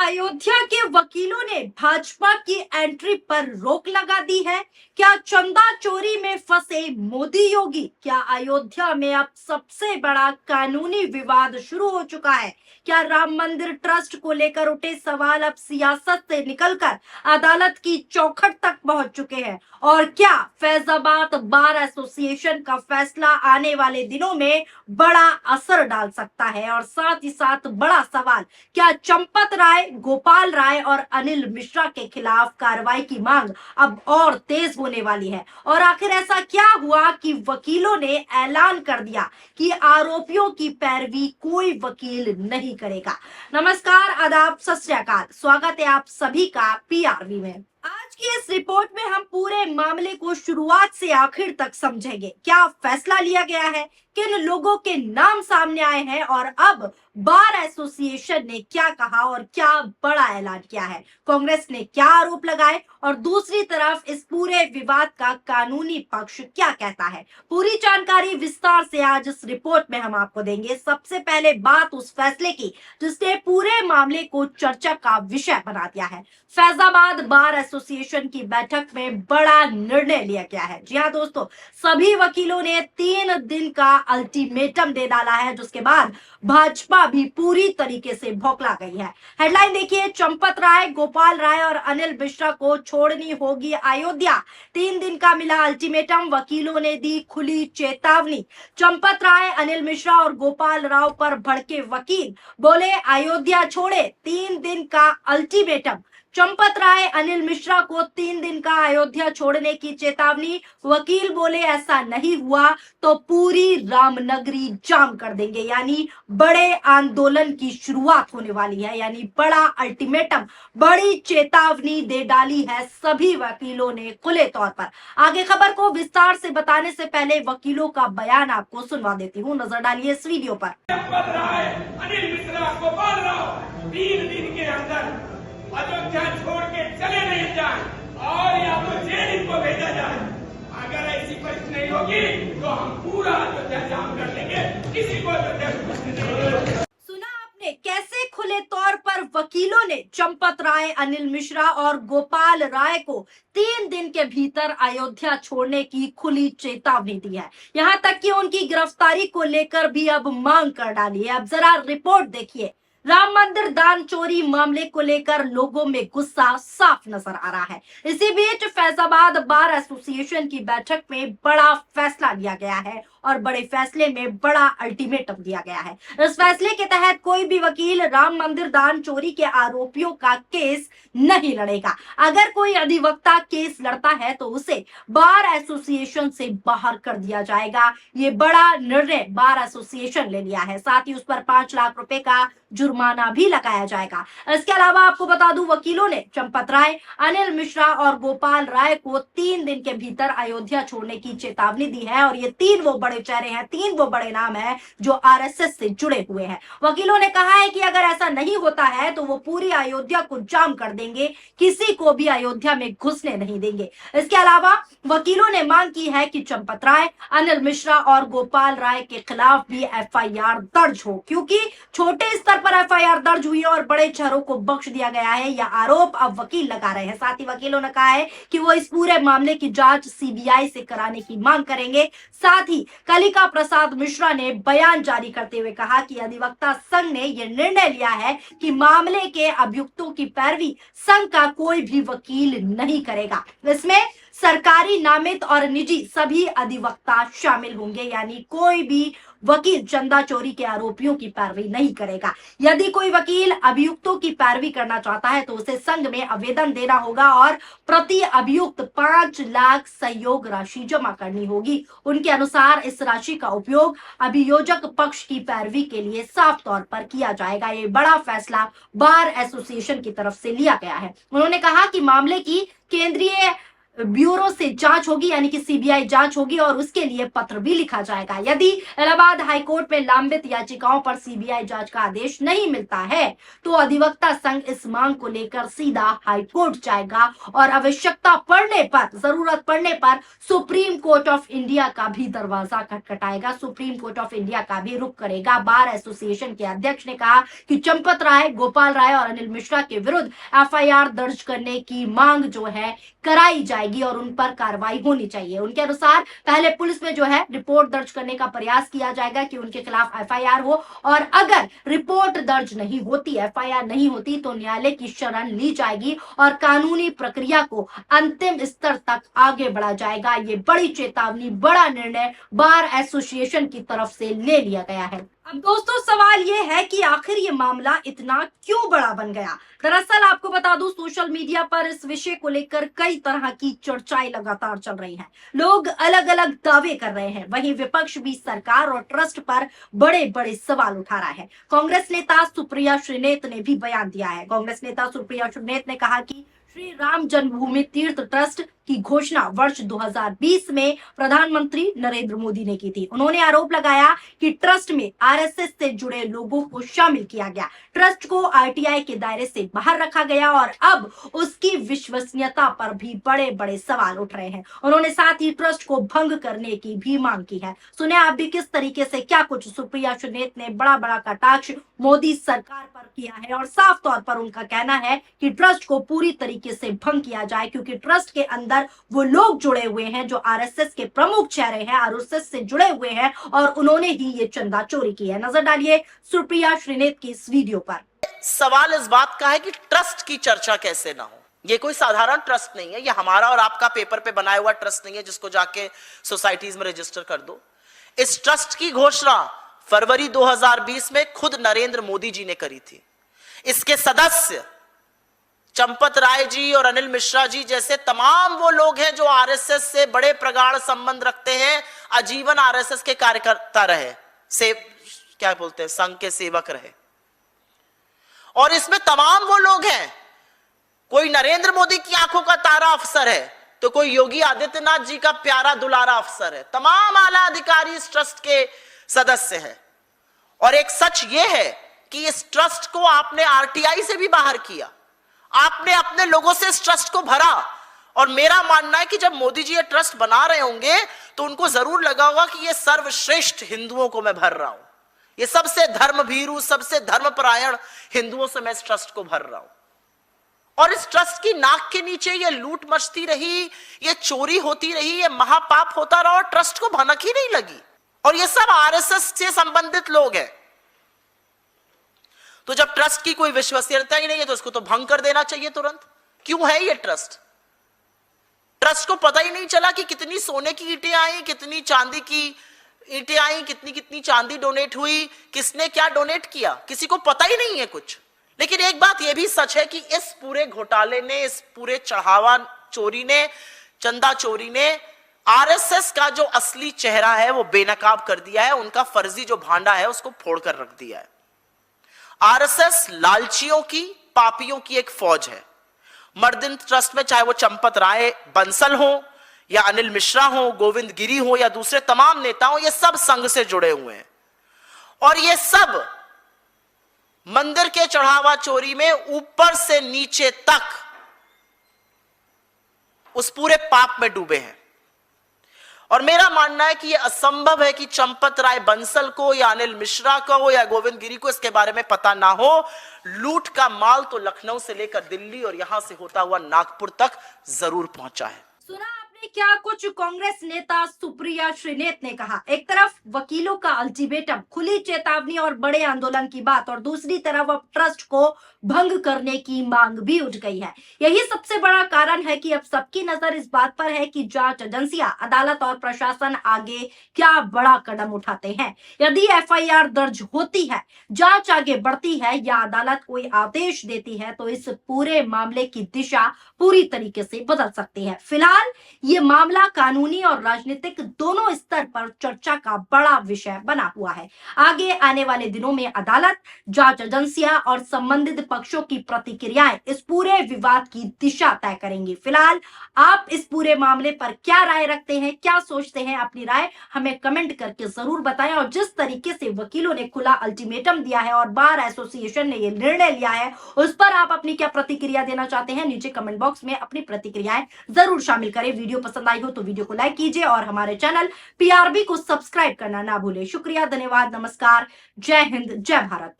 अयोध्या के वकीलों ने भाजपा की एंट्री पर रोक लगा दी है। क्या चंदा चोरी में फंसे मोदी योगी? क्या अयोध्या में अब सबसे बड़ा कानूनी विवाद शुरू हो चुका है? क्या राम मंदिर ट्रस्ट को लेकर उठे सवाल अब सियासत से निकलकर अदालत की चौखट तक पहुंच चुके हैं? और क्या फैजाबाद बार एसोसिएशन का फैसला आने वाले दिनों में बड़ा असर डाल सकता है? और साथ ही साथ बड़ा सवाल, क्या चंपत राय, गोपाल राय और अनिल मिश्रा के खिलाफ कार्रवाई की मांग अब और तेज होने वाली है? और आखिर ऐसा क्या हुआ कि वकीलों ने ऐलान कर दिया कि आरोपियों की पैरवी कोई वकील नहीं करेगा? नमस्कार, आदाब, सत श्री अकाल। स्वागत है आप सभी का पीआरवी में। आज की इस रिपोर्ट में हम पूरे मामले को शुरुआत से आखिर तक समझेंगे। क्या फैसला लिया गया है, किन लोगों के नाम सामने आए हैं और अब बार एसोसिएशन ने क्या कहा और क्या बड़ा ऐलान किया है, कांग्रेस ने क्या आरोप लगाए और दूसरी तरफ इस पूरे विवाद का कानूनी पक्ष क्या कहता है, पूरी जानकारी विस्तार से आज इस रिपोर्ट में हम आपको देंगे। सबसे पहले बात उस फैसले की जिसने पूरे मामले को चर्चा का विषय बना दिया है। फैजाबाद बार एसोसिएशन की बैठक में बड़ा निर्णय लिया गया है। जी हाँ दोस्तों, सभी वकीलों ने 3 दिन का अल्टीमेटम दे डाला है, जिसके बाद भाजपा भी पूरी तरीके से भौंकला गई है। हेडलाइन देखिए, चंपत राय, गोपाल राय और अनिल मिश्रा को छोड़नी होगी अयोध्या। 3 दिन का मिला अल्टीमेटम, वकीलों ने दी खुली चेतावनी। चंपत राय, अनिल मिश्रा और गोपाल राव पर भड़के वकील, बोले अयोध्या छोड़े, 3 दिन का अल्टीमेटम। चंपत राय, अनिल मिश्रा को 3 दिन का अयोध्या छोड़ने की चेतावनी। वकील बोले ऐसा नहीं हुआ तो पूरी रामनगरी जाम कर देंगे, यानी बड़े आंदोलन की शुरुआत होने वाली है। यानी बड़ा अल्टीमेटम, बड़ी चेतावनी दे डाली है सभी वकीलों ने खुले तौर पर। आगे खबर को विस्तार से बताने से पहले वकीलों का बयान आपको सुनवा देती हूँ, नजर डालिए इस वीडियो पर। चंपत राय, अनिल मिश्रा, गोपाल राव 3 दिन के अंदर अयोध्या छोड़ के चले नहीं जाए और या तो जेल इनको भेजा जाए। अगर ऐसी परिस्थिति नहीं होगी तो हम पूरा अयोध्या जाम कर लेंगे, किसी को अयोध्या नहीं। सुना आपने कैसे खुले तौर पर वकीलों ने चंपत राय, अनिल मिश्रा और गोपाल राय को 3 दिन के भीतर अयोध्या छोड़ने की खुली चेतावनी दी है। यहां तक कि उनकी गिरफ्तारी को लेकर भी अब मांग कर डाली है। अब जरा रिपोर्ट देखिए। राम मंदिर दान चोरी मामले को लेकर लोगों में गुस्सा साफ नजर आ रहा है। इसी बीच फैजाबाद बार एसोसिएशन की बैठक में बड़ा फैसला लिया गया है और बड़े फैसले में बड़ा अल्टीमेटम दिया गया है। इस फैसले के तहत कोई भी वकील राम मंदिर दान चोरी के आरोपियों का केस नहीं लड़ेगा। अगर कोई अधिवक्ता केस लड़ता है तो उसे बार एसोसिएशन से बाहर कर दिया जाएगा। ये बड़ा निर्णय बार एसोसिएशन ले लिया है। साथ ही उस पर 5 लाख रुपए का जुर्माना भी लगाया जाएगा। इसके अलावा आपको बता दूं, वकीलों ने चंपत राय, अनिल मिश्रा और गोपाल राय को 3 दिन के भीतर अयोध्या छोड़ने की चेतावनी दी है। और ये 3 वो बड़े चेहरे हैं, 3 वो बड़े नाम हैं जो आरएसएस से जुड़े हुए हैं। वकीलों ने कहा है कि अगर ऐसा नहीं होता है तो वो पूरी अयोध्या को जाम कर देंगे, किसी को भी अयोध्या में घुसने नहीं देंगे। इसके अलावा वकीलों ने मांग की है कि चंपत राय, अनिल मिश्रा और गोपाल राय के खिलाफ भी एफआईआर दर्ज हो, क्योंकि छोटे स्तर पर एफआईआर दर्ज हुई है और बड़े चेहरों को बख्श दिया गया है। यह आरोप अब वकील लगा रहे हैं। साथ ही वकीलों ने कहा है कि वो इस पूरे मामले की जांच सीबीआई से कराने की मांग करेंगे। साथ ही कलिका प्रसाद मिश्रा ने बयान जारी करते हुए कहा कि अधिवक्ता संघ ने यह निर्णय लिया है कि मामले के अभियुक्तों की पैरवी संघ का कोई भी वकील नहीं करेगा। इसमें सरकारी, नामित और निजी सभी अधिवक्ता शामिल होंगे, यानी कोई भी वकील चंदा चोरी के आरोपियों की पैरवी नहीं करेगा। यदि कोई वकील अभियुक्तों की पैरवी करना चाहता है तो उसे संघ में आवेदन देना होगा और प्रति अभियुक्त 5 लाख सहयोग राशि जमा करनी होगी। उनके अनुसार इस राशि का उपयोग अभियोजक पक्ष की पैरवी के लिए साफ तौर पर किया जाएगा। ये बड़ा फैसला बार एसोसिएशन की तरफ से लिया गया है। उन्होंने कहा कि मामले की केंद्रीय ब्यूरो से जांच होगी, यानी कि सीबीआई जांच होगी और उसके लिए पत्र भी लिखा जाएगा। यदि इलाहाबाद हाईकोर्ट में लंबित याचिकाओं पर सीबीआई जांच का आदेश नहीं मिलता है तो अधिवक्ता संघ इस मांग को लेकर सीधा हाईकोर्ट जाएगा और आवश्यकता पड़ने पर, जरूरत पड़ने पर सुप्रीम कोर्ट ऑफ इंडिया का भी दरवाजा खटखटाएगा, सुप्रीम कोर्ट ऑफ इंडिया का भी रुख करेगा। बार एसोसिएशन के अध्यक्ष ने कहा कि चंपत राय, गोपाल राय और अनिल मिश्रा के विरुद्ध एफआईआर दर्ज करने की मांग जो है कराई जाएगी और उन पर कार्रवाई होनी चाहिए। उनके अनुसार पहले पुलिस में जो है रिपोर्ट दर्ज करने का प्रयास किया जाएगा कि उनके खिलाफ एफआईआर हो, और अगर रिपोर्ट दर्ज नहीं होती, एफआईआर नहीं होती, तो न्यायालय की शरण ली जाएगी और कानूनी प्रक्रिया को अंतिम स्तर तक आगे बढ़ा जाएगा। ये बड़ी चेतावनी, बड़ा निर्णय बार एसोसिएशन की तरफ से ले लिया गया है। अब दोस्तों सवाल ये है कि आखिर ये मामला इतना क्यों बड़ा बन गया। दरअसल आपको बता दूं, सोशल मीडिया पर इस विषय को लेकर कई तरह की चर्चाएं लगातार चल रही हैं। लोग अलग अलग दावे कर रहे हैं, वहीं विपक्ष भी सरकार और ट्रस्ट पर बड़े बड़े सवाल उठा रहा है। कांग्रेस नेता सुप्रिया श्रीनेत ने भी बयान दिया है। कांग्रेस नेता सुप्रिया श्रीनेत ने कहा कि श्री राम जन्मभूमि तीर्थ ट्रस्ट की घोषणा वर्ष 2020 में प्रधानमंत्री नरेंद्र मोदी ने की थी। उन्होंने आरोप लगाया कि ट्रस्ट में आरएसएस से जुड़े लोगों को शामिल किया गया, ट्रस्ट को आरटीआई के दायरे से बाहर रखा गया और अब उसकी विश्वसनीयता पर भी बड़े बड़े सवाल उठ रहे हैं। उन्होंने साथ ही ट्रस्ट को भंग करने की भी मांग की है। सुने आप भी किस तरीके से क्या कुछ सुप्रिया श्रीनेत ने बड़ा बड़ा कटाक्ष मोदी सरकार पर किया है और साफ तौर पर उनका कहना है कि ट्रस्ट को पूरी तरीके से भंग किया जाए, क्योंकि ट्रस्ट के अंदर वो लोग जुड़े हुए हैं जो आरएसएस के प्रमुख चेहरे हैं, आरएसएस से जुड़े हुए हैं और उन्होंने ही ये चंदा चोरी की है। नजर डालिए सुप्रिया श्रीनेत की इस वीडियो पर। सवाल इस बात का है कि ट्रस्ट की चर्चा कैसे ना हो। ये कोई साधारण ट्रस्ट नहीं है, ये हमारा और आपका पेपर पे बनाया हुआ ट्रस्ट नहीं है जिसको जाके सोसाइटीज में रजिस्टर कर दो। इस ट्रस्ट की घोषणा फरवरी 2020 में खुद नरेंद्र मोदी जी ने करी थी। इसके सदस्य चंपत राय जी और अनिल मिश्रा जी जैसे तमाम वो लोग हैं जो आरएसएस से बड़े प्रगाढ़ संबंध रखते हैं, आजीवन आरएसएस के कार्यकर्ता रहे, क्या बोलते हैं, संघ के सेवक रहे। और इसमें तमाम वो लोग हैं, कोई नरेंद्र मोदी की आंखों का तारा अफसर है तो कोई योगी आदित्यनाथ जी का प्यारा दुलारा अफसर है। तमाम आला अधिकारी इस ट्रस्ट के सदस्य हैं। और एक सच यह है कि इस ट्रस्ट को आपने आरटीआई से भी बाहर किया, आपने अपने लोगों से इस ट्रस्ट को भरा। और मेरा मानना है कि जब मोदी जी ये ट्रस्ट बना रहे होंगे तो उनको जरूर लगा होगा कि ये सर्वश्रेष्ठ हिंदुओं को मैं भर रहा हूं, ये सबसे धर्मभीरू, सबसे धर्मपरायण हिंदुओं से मैं इस ट्रस्ट को भर रहा हूं। और इस ट्रस्ट की नाक के नीचे ये लूट मचती रही, ये चोरी होती रही, ये महापाप होता रहा और ट्रस्ट को भनक ही नहीं लगी। और ये सब आरएसएस से संबंधित लोग हैं। तो जब ट्रस्ट की कोई विश्वसनीयता ही नहीं है तो उसको तो भंग कर देना चाहिए तुरंत। क्यों है ये ट्रस्ट? ट्रस्ट को पता ही नहीं चला कि कितनी सोने की ईंटें आई, कितनी चांदी की ईंटें आई, कितनी कितनी चांदी डोनेट हुई, किसने क्या डोनेट किया, किसी को पता ही नहीं है कुछ। लेकिन एक बात यह भी सच है कि इस पूरे घोटाले ने, इस पूरे चढ़ावा चोरी ने, चंदा चोरी ने आरएसएस का जो असली चेहरा है वो बेनकाब कर दिया है, उनका फर्जी जो भांडा है उसको फोड़ कर रख दिया है। आरएसएस लालचियों की, पापियों की एक फौज है। मर्दिन ट्रस्ट में चाहे वो चंपत राय बंसल हो या अनिल मिश्रा हो, गोविंद गिरी हो या दूसरे तमाम नेता हो, ये सब संघ से जुड़े हुए हैं। और ये सब मंदिर के चढ़ावा चोरी में ऊपर से नीचे तक उस पूरे पाप में डूबे हैं। और मेरा मानना है कि यह असंभव है कि चंपत राय बंसल को या अनिल मिश्रा को या गोविंद गिरी को इसके बारे में पता ना हो। लूट का माल तो लखनऊ से लेकर दिल्ली और यहां से होता हुआ नागपुर तक जरूर पहुंचा है। सुना आपने क्या कुछ कांग्रेस नेता सुप्रिया श्रीनेत ने कहा। एक तरफ वकीलों का अल्टीमेटम, खुली चेतावनी और बड़े आंदोलन की बात, और दूसरी तरफ अब ट्रस्ट को भंग करने की मांग भी उठ गई है। यही सबसे बड़ा कारण है कि अब सबकी नजर इस बात पर है कि जांच एजेंसियां, अदालत और प्रशासन आगे क्या बड़ा कदम उठाते हैं। यदि एफआईआर दर्ज होती है, जांच आगे बढ़ती है या अदालत कोई आदेश देती है तो इस पूरे मामले की दिशा पूरी तरीके से बदल सकती है। फिलहाल ये मामला कानूनी और राजनीतिक दोनों स्तर पर चर्चा का बड़ा विषय बना हुआ है। आगे आने वाले दिनों में अदालत, जांच एजेंसियां और संबंधित पक्षों की प्रतिक्रियाएं इस पूरे विवाद की दिशा तय करेंगी। फिलहाल आप इस पूरे मामले पर क्या राय रखते हैं, क्या सोचते हैं? अपनी राय हमें कमेंट करके जरूर बताएं। और जिस तरीके से वकीलों ने खुला अल्टीमेटम दिया है और बार एसोसिएशन ने ये निर्णय लिया है, उस पर आप अपनी क्या प्रतिक्रिया देना चाहते हैं? नीचे कमेंट बॉक्स में अपनी प्रतिक्रियाएं जरूर शामिल करें। वीडियो पसंद आई हो तो वीडियो को लाइक कीजिए और हमारे चैनल पीआरबी को सब्सक्राइब करना ना भूलें। शुक्रिया, धन्यवाद, नमस्कार, जय हिंद, जय भारत।